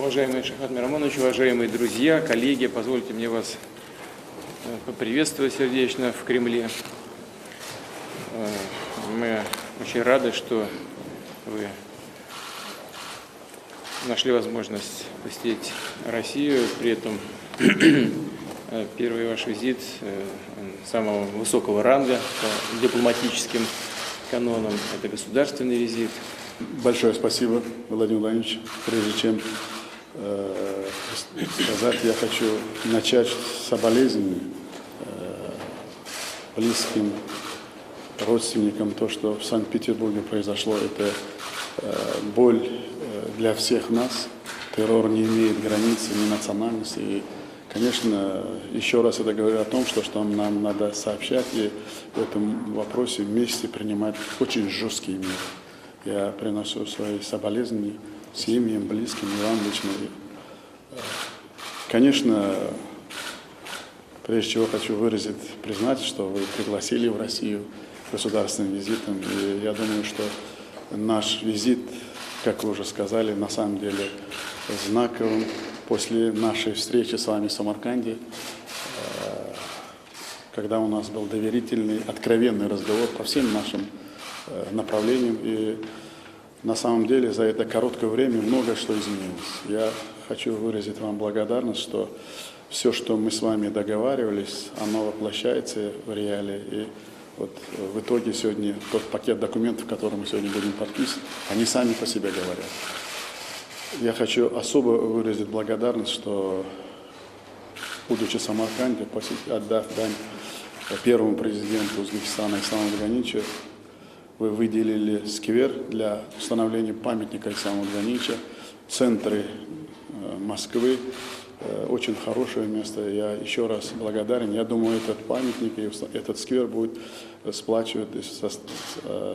Уважаемый Шахат Мирамонович, уважаемые друзья, коллеги, позвольте мне вас поприветствовать сердечно в Кремле. Мы очень рады, что вы нашли возможность посетить Россию, при этом первый ваш визит самого высокого ранга по дипломатическим канонам, это государственный визит. Большое спасибо, Владимир Владимирович. Прежде чем сказать, я хочу начать с соболезнований близким родственникам. То, что в Санкт-Петербурге произошло, это боль для всех нас. Террор не имеет границ, ни национальности. И, конечно, еще раз это говорю о том, что нам надо сообщать и в этом вопросе вместе принимать очень жесткие меры. Я приношу свои соболезнования семьям, близким и вам лично. Конечно, прежде всего хочу выразить признательность, что вы пригласили в Россию государственным визитом. И я думаю, что наш визит, как вы уже сказали, на самом деле знаковым. После нашей встречи с вами в Самарканде, когда у нас был доверительный, откровенный разговор по всем нашим направлениям. И на самом деле за это короткое время много что изменилось. Я хочу выразить вам благодарность, что все, что мы с вами договаривались, оно воплощается в реалии. И вот в итоге сегодня тот пакет документов, который мы сегодня будем подписывать, они сами по себе говорят. Я хочу особо выразить благодарность, что, будучи в Самарканде, отдав дань первому президенту Узбекистана Исламу Ганиевичу, вы выделили сквер для установления памятника Исламу Ганиевичу в центре Москвы. Очень хорошее место. Я еще раз благодарен. Я думаю, этот памятник и этот сквер будет сплачивать,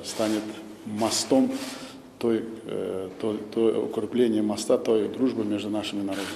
станет мостом, той укрепление моста, той дружбы между нашими народами.